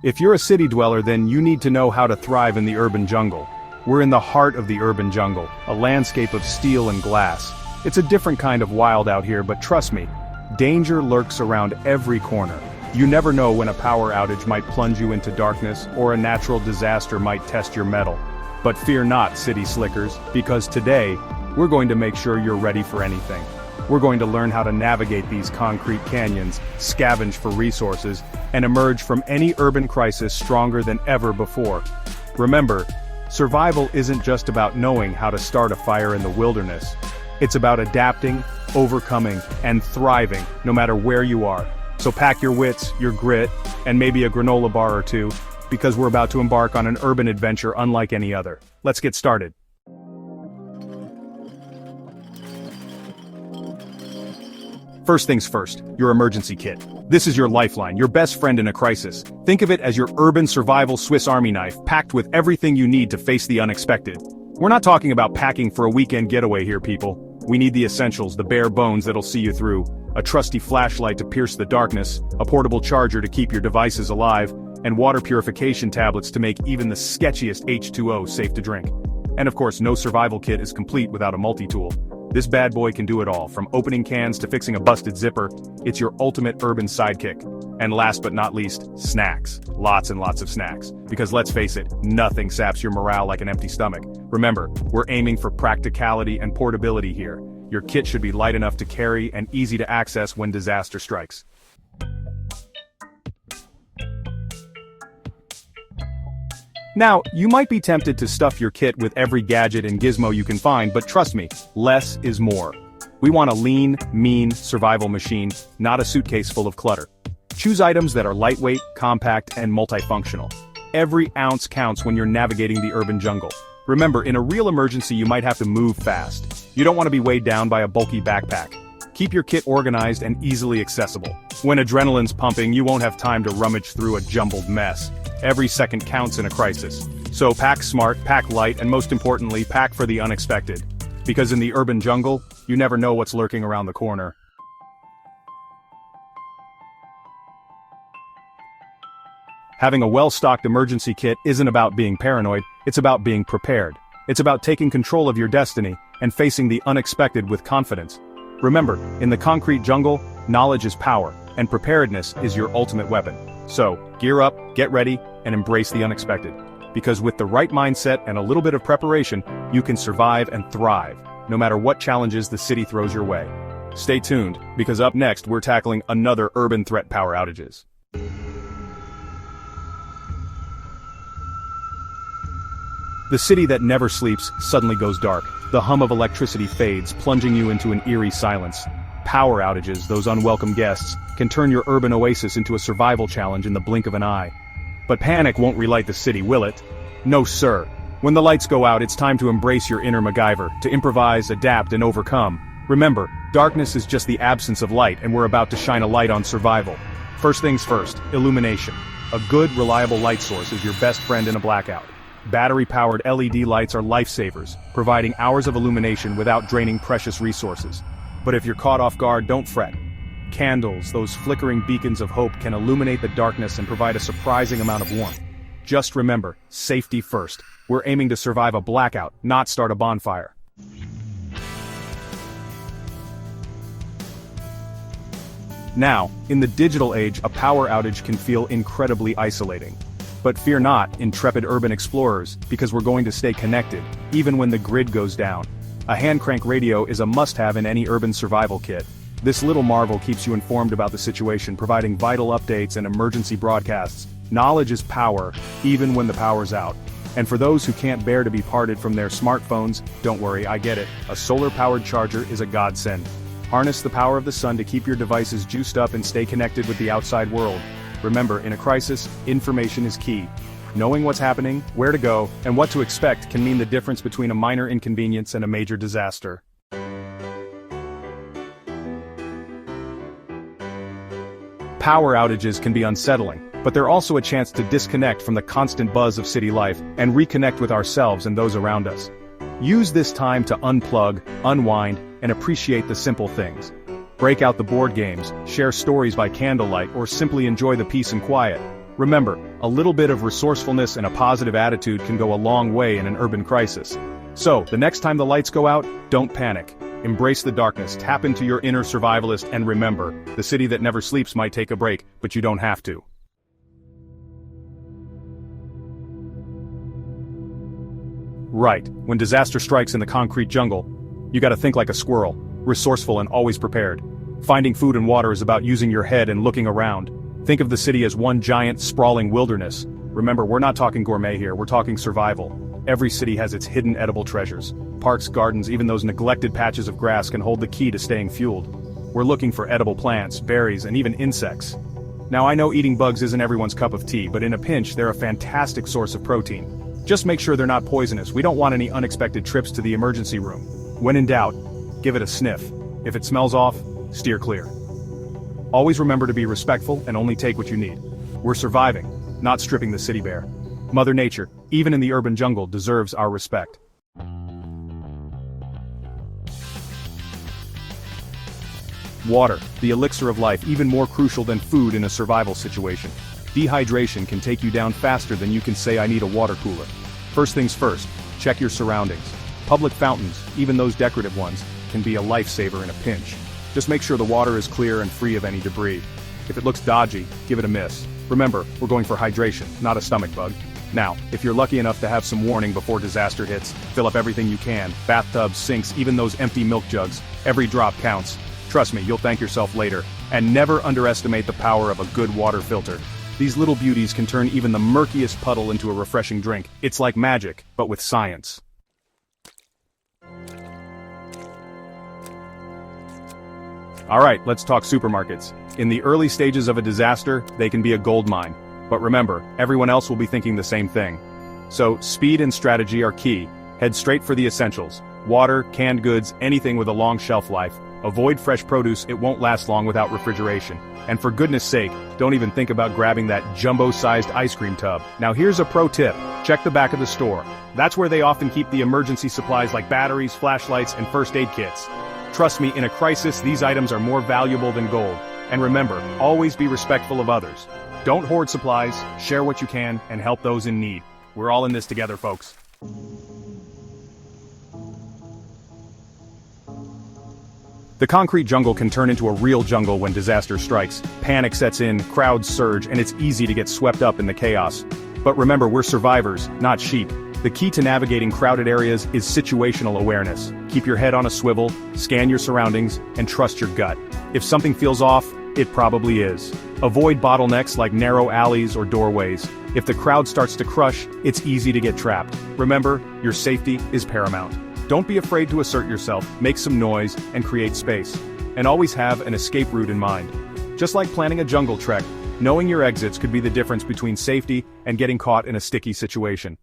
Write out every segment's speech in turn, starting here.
If you're a city dweller, then you need to know how to thrive in the urban jungle. We're in the heart of the urban jungle, a landscape of steel and glass. It's a different kind of wild out here, but trust me, danger lurks around every corner. You never know when a power outage might plunge you into darkness, or a natural disaster might test your mettle. But fear not, city slickers, because today, we're going to make sure you're ready for anything. We're going to learn how to navigate these concrete canyons, scavenge for resources, and emerge from any urban crisis stronger than ever before. Remember, survival isn't just about knowing how to start a fire in the wilderness. It's about adapting, overcoming, and thriving, no matter where you are. So pack your wits, your grit, and maybe a granola bar or two, because we're about to embark on an urban adventure unlike any other. Let's get started. First things first, your emergency kit. This is your lifeline, your best friend in a crisis. Think of it as your urban survival Swiss Army knife, packed with everything you need to face the unexpected. We're not talking about packing for a weekend getaway here, people. We need the essentials, the bare bones that'll see you through. A trusty flashlight to pierce the darkness, a portable charger to keep your devices alive, and water purification tablets to make even the sketchiest H2O safe to drink. And of course, no survival kit is complete without a multi-tool. This bad boy can do it all, from opening cans to fixing a busted zipper. It's your ultimate urban sidekick. And last but not least, snacks. Lots and lots of snacks. Because let's face it, nothing saps your morale like an empty stomach. Remember, we're aiming for practicality and portability here. Your kit should be light enough to carry and easy to access when disaster strikes. Now, you might be tempted to stuff your kit with every gadget and gizmo you can find, but trust me, less is more. We want a lean, mean survival machine, not a suitcase full of clutter. Choose items that are lightweight, compact, and multifunctional. Every ounce counts when you're navigating the urban jungle. Remember, in a real emergency you might have to move fast. You don't want to be weighed down by a bulky backpack. Keep your kit organized and easily accessible. When adrenaline's pumping, you won't have time to rummage through a jumbled mess. Every second counts in a crisis. So pack smart, pack light, and most importantly, pack for the unexpected. Because in the urban jungle, you never know what's lurking around the corner. Having a well-stocked emergency kit isn't about being paranoid, it's about being prepared. It's about taking control of your destiny and facing the unexpected with confidence. Remember, in the concrete jungle, knowledge is power, and preparedness is your ultimate weapon. So, gear up, get ready, and embrace the unexpected. Because with the right mindset and a little bit of preparation, you can survive and thrive, no matter what challenges the city throws your way. Stay tuned, because up next we're tackling another urban threat: power outages. The city that never sleeps suddenly goes dark. The hum of electricity fades, plunging you into an eerie silence. Power outages, those unwelcome guests, can turn your urban oasis into a survival challenge in the blink of an eye. But panic won't relight the city, will it? No sir. When the lights go out, it's time to embrace your inner MacGyver, to improvise, adapt, and overcome. Remember, darkness is just the absence of light, and we're about to shine a light on survival. First things first, illumination. A good, reliable light source is your best friend in a blackout. Battery-powered LED lights are lifesavers, providing hours of illumination without draining precious resources. But if you're caught off guard, don't fret. Candles, those flickering beacons of hope, can illuminate the darkness and provide a surprising amount of warmth. Just remember, safety first. We're aiming to survive a blackout, not start a bonfire. Now, in the digital age, a power outage can feel incredibly isolating. But fear not, intrepid urban explorers, because we're going to stay connected, even when the grid goes down. A hand crank radio is a must-have in any urban survival kit. This little marvel keeps you informed about the situation, providing vital updates and emergency broadcasts. Knowledge is power, even when the power's out. And for those who can't bear to be parted from their smartphones, don't worry, I get it. A solar-powered charger is a godsend. Harness the power of the sun to keep your devices juiced up and stay connected with the outside world. Remember, in a crisis, information is key. Knowing what's happening, where to go, and what to expect can mean the difference between a minor inconvenience and a major disaster. Power outages can be unsettling, but they're also a chance to disconnect from the constant buzz of city life and reconnect with ourselves and those around us. Use this time to unplug, unwind, and appreciate the simple things. Break out the board games, share stories by candlelight, or simply enjoy the peace and quiet. Remember, a little bit of resourcefulness and a positive attitude can go a long way in an urban crisis. So, the next time the lights go out, don't panic. Embrace the darkness, tap into your inner survivalist, and remember, the city that never sleeps might take a break, but you don't have to. Right, when disaster strikes in the concrete jungle, you gotta think like a squirrel, resourceful and always prepared. Finding food and water is about using your head and looking around. Think of the city as one giant, sprawling wilderness. Remember, we're not talking gourmet here, we're talking survival. Every city has its hidden edible treasures. Parks, gardens, even those neglected patches of grass can hold the key to staying fueled. We're looking for edible plants, berries, and even insects. Now I know eating bugs isn't everyone's cup of tea, but in a pinch, they're a fantastic source of protein. Just make sure they're not poisonous. We don't want any unexpected trips to the emergency room. When in doubt, give it a sniff. If it smells off, steer clear. Always remember to be respectful and only take what you need. We're surviving, not stripping the city bare. Mother Nature, even in the urban jungle, deserves our respect. Water, the elixir of life, even more crucial than food in a survival situation. Dehydration can take you down faster than you can say I need a water cooler. First things first, check your surroundings. Public fountains, even those decorative ones, can be a lifesaver in a pinch. Just make sure the water is clear and free of any debris. If it looks dodgy, give it a miss. Remember, we're going for hydration, not a stomach bug. Now, if you're lucky enough to have some warning before disaster hits, fill up everything you can. Bathtubs, sinks, even those empty milk jugs. Every drop counts. Trust me, you'll thank yourself later. And never underestimate the power of a good water filter. These little beauties can turn even the murkiest puddle into a refreshing drink. It's like magic, but with science. Alright, let's talk supermarkets. In the early stages of a disaster, they can be a goldmine. But remember, everyone else will be thinking the same thing. So, speed and strategy are key. Head straight for the essentials. Water, canned goods, anything with a long shelf life. Avoid fresh produce, it won't last long without refrigeration. And for goodness sake, don't even think about grabbing that jumbo-sized ice cream tub. Now here's a pro tip, check the back of the store. That's where they often keep the emergency supplies like batteries, flashlights, and first aid kits. Trust me, in a crisis, these items are more valuable than gold. And remember, always be respectful of others. Don't hoard supplies, share what you can, and help those in need. We're all in this together, folks. The concrete jungle can turn into a real jungle when disaster strikes. Panic sets in, crowds surge, and it's easy to get swept up in the chaos. But remember, we're survivors, not sheep. The key to navigating crowded areas is situational awareness. Keep your head on a swivel, scan your surroundings, and trust your gut. If something feels off, it probably is. Avoid bottlenecks like narrow alleys or doorways. If the crowd starts to crush, it's easy to get trapped. Remember, your safety is paramount. Don't be afraid to assert yourself, make some noise, and create space. And always have an escape route in mind. Just like planning a jungle trek, knowing your exits could be the difference between safety and getting caught in a sticky situation.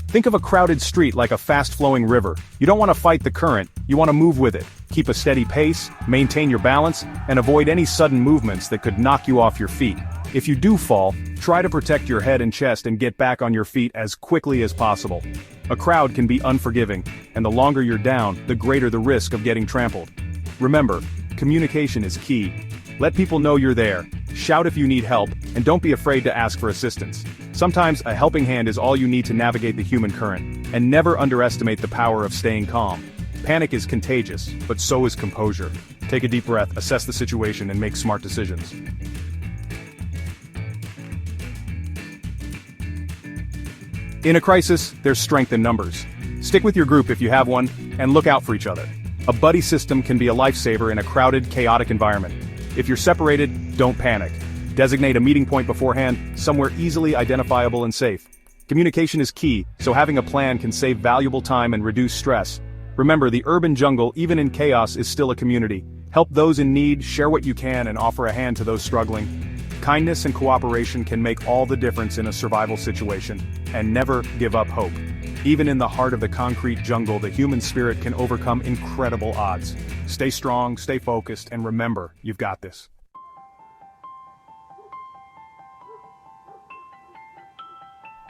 Think of a crowded street like a fast-flowing river. You don't want to fight the current, you want to move with it. Keep a steady pace, maintain your balance, and avoid any sudden movements that could knock you off your feet. If you do fall, try to protect your head and chest and get back on your feet as quickly as possible. A crowd can be unforgiving, and the longer you're down, the greater the risk of getting trampled. Remember, communication is key. Let people know you're there, shout if you need help, and don't be afraid to ask for assistance. Sometimes a helping hand is all you need to navigate the human current, and never underestimate the power of staying calm. Panic is contagious, but so is composure. Take a deep breath, assess the situation, and make smart decisions. In a crisis, there's strength in numbers. Stick with your group if you have one, and look out for each other. A buddy system can be a lifesaver in a crowded, chaotic environment. If you're separated, don't panic. Designate a meeting point beforehand, somewhere easily identifiable and safe. Communication is key, so having a plan can save valuable time and reduce stress. Remember, the urban jungle, even in chaos, is still a community. Help those in need, share what you can, and offer a hand to those struggling. Kindness and cooperation can make all the difference in a survival situation, and never give up hope. Even in the heart of the concrete jungle, the human spirit can overcome incredible odds. Stay strong, stay focused, and remember, you've got this.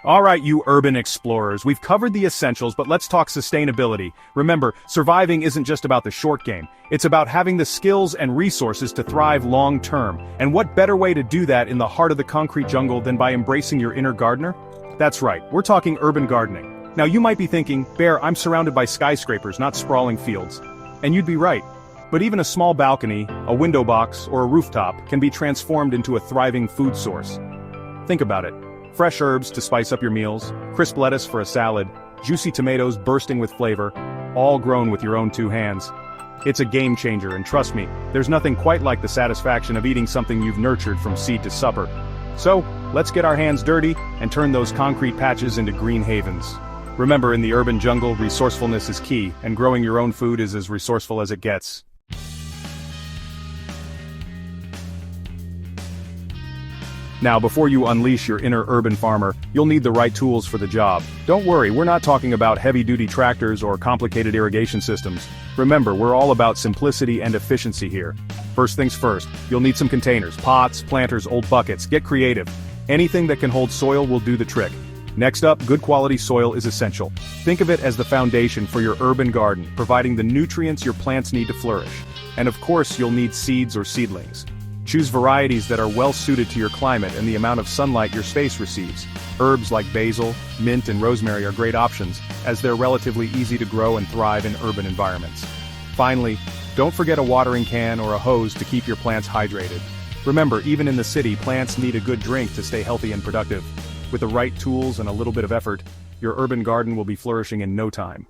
Alright, you urban explorers, we've covered the essentials, but let's talk sustainability. Remember, surviving isn't just about the short game. It's about having the skills and resources to thrive long term. And what better way to do that in the heart of the concrete jungle than by embracing your inner gardener? That's right, we're talking urban gardening. Now you might be thinking, Bear, I'm surrounded by skyscrapers, not sprawling fields. And you'd be right. But even a small balcony, a window box, or a rooftop can be transformed into a thriving food source. Think about it. Fresh herbs to spice up your meals, crisp lettuce for a salad, juicy tomatoes bursting with flavor, all grown with your own two hands. It's a game changer, and trust me, there's nothing quite like the satisfaction of eating something you've nurtured from seed to supper. So, let's get our hands dirty and turn those concrete patches into green havens. Remember, in the urban jungle, resourcefulness is key, and growing your own food is as resourceful as it gets. Now, before you unleash your inner urban farmer, you'll need the right tools for the job. Don't worry, we're not talking about heavy-duty tractors or complicated irrigation systems. Remember, we're all about simplicity and efficiency here. First things first, you'll need some containers, pots, planters, old buckets. Get creative. Anything that can hold soil will do the trick. Next up, good quality soil is essential. Think of it as the foundation for your urban garden, providing the nutrients your plants need to flourish. And of course, you'll need seeds or seedlings. Choose varieties that are well suited to your climate and the amount of sunlight your space receives. Herbs like basil, mint, and rosemary are great options, as they're relatively easy to grow and thrive in urban environments. Finally, don't forget a watering can or a hose to keep your plants hydrated. Remember, even in the city, plants need a good drink to stay healthy and productive. With the right tools and a little bit of effort, your urban garden will be flourishing in no time.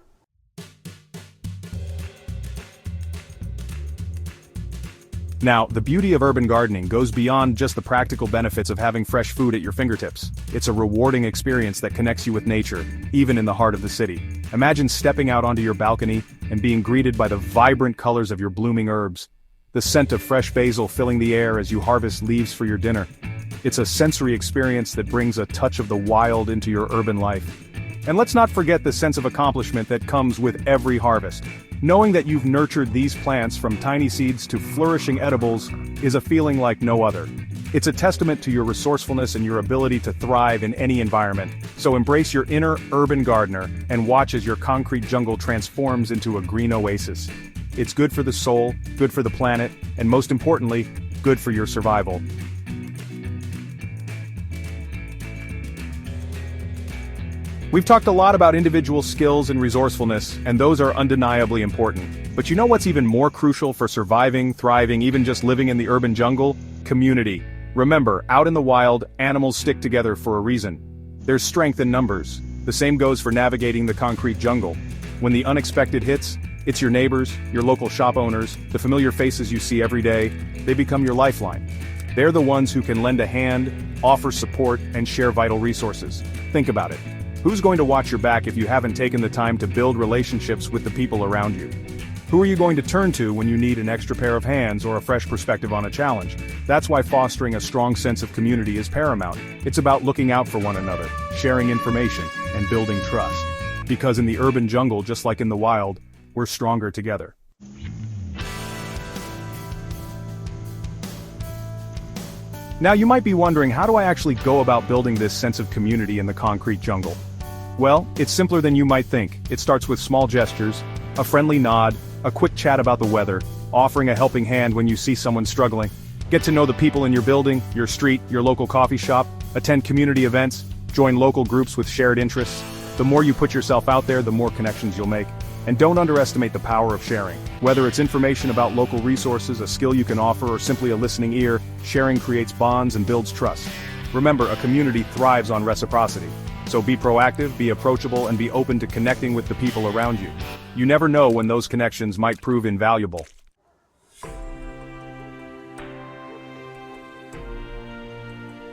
Now, the beauty of urban gardening goes beyond just the practical benefits of having fresh food at your fingertips. It's a rewarding experience that connects you with nature, even in the heart of the city. Imagine stepping out onto your balcony and being greeted by the vibrant colors of your blooming herbs. The scent of fresh basil filling the air as you harvest leaves for your dinner. It's a sensory experience that brings a touch of the wild into your urban life. And let's not forget the sense of accomplishment that comes with every harvest. Knowing that you've nurtured these plants from tiny seeds to flourishing edibles is a feeling like no other. It's a testament to your resourcefulness and your ability to thrive in any environment. So embrace your inner urban gardener and watch as your concrete jungle transforms into a green oasis. It's good for the soul, good for the planet, and most importantly, good for your survival. We've talked a lot about individual skills and resourcefulness, and those are undeniably important. But you know what's even more crucial for surviving, thriving, even just living in the urban jungle? Community. Remember, out in the wild, animals stick together for a reason. There's strength in numbers. The same goes for navigating the concrete jungle. When the unexpected hits, it's your neighbors, your local shop owners, the familiar faces you see every day. They become your lifeline. They're the ones who can lend a hand, offer support, and share vital resources. Think about it. Who's going to watch your back if you haven't taken the time to build relationships with the people around you? Who are you going to turn to when you need an extra pair of hands or a fresh perspective on a challenge? That's why fostering a strong sense of community is paramount. It's about looking out for one another, sharing information, and building trust. Because in the urban jungle, just like in the wild, we're stronger together. Now you might be wondering, how do I actually go about building this sense of community in the concrete jungle? Well, it's simpler than you might think. It starts with small gestures, a friendly nod, a quick chat about the weather, offering a helping hand when you see someone struggling. Get to know the people in your building, your street, your local coffee shop, attend community events, join local groups with shared interests. The more you put yourself out there, the more connections you'll make. And don't underestimate the power of sharing. Whether it's information about local resources, a skill you can offer, or simply a listening ear, sharing creates bonds and builds trust. Remember, a community thrives on reciprocity. So be proactive, be approachable, and be open to connecting with the people around you. You never know when those connections might prove invaluable.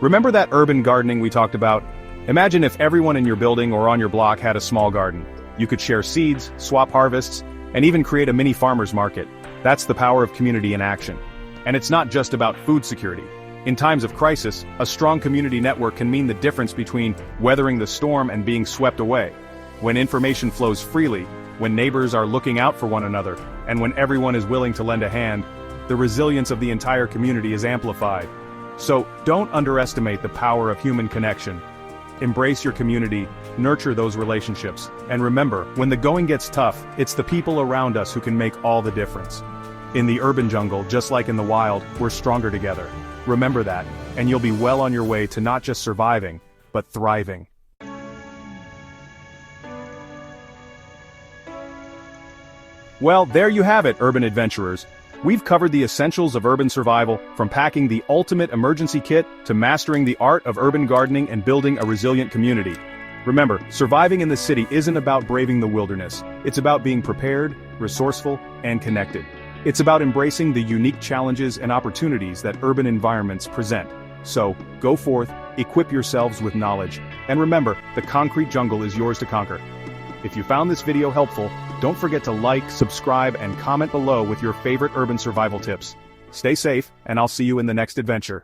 Remember that urban gardening we talked about? Imagine if everyone in your building or on your block had a small garden. You could share seeds, swap harvests, and even create a mini farmer's market. That's the power of community in action. And it's not just about food security. In times of crisis, a strong community network can mean the difference between weathering the storm and being swept away. When information flows freely, when neighbors are looking out for one another, and when everyone is willing to lend a hand, the resilience of the entire community is amplified. So, don't underestimate the power of human connection. Embrace your community, nurture those relationships, and remember, when the going gets tough, it's the people around us who can make all the difference. In the urban jungle, just like in the wild, we're stronger together. Remember that, and you'll be well on your way to not just surviving, but thriving. Well, there you have it, urban adventurers. We've covered the essentials of urban survival, from packing the ultimate emergency kit to mastering the art of urban gardening and building a resilient community. Remember, surviving in the city isn't about braving the wilderness. It's about being prepared, resourceful, and connected. It's about embracing the unique challenges and opportunities that urban environments present. So, go forth, equip yourselves with knowledge, and remember, the concrete jungle is yours to conquer. If you found this video helpful, don't forget to like, subscribe, and comment below with your favorite urban survival tips. Stay safe, and I'll see you in the next adventure.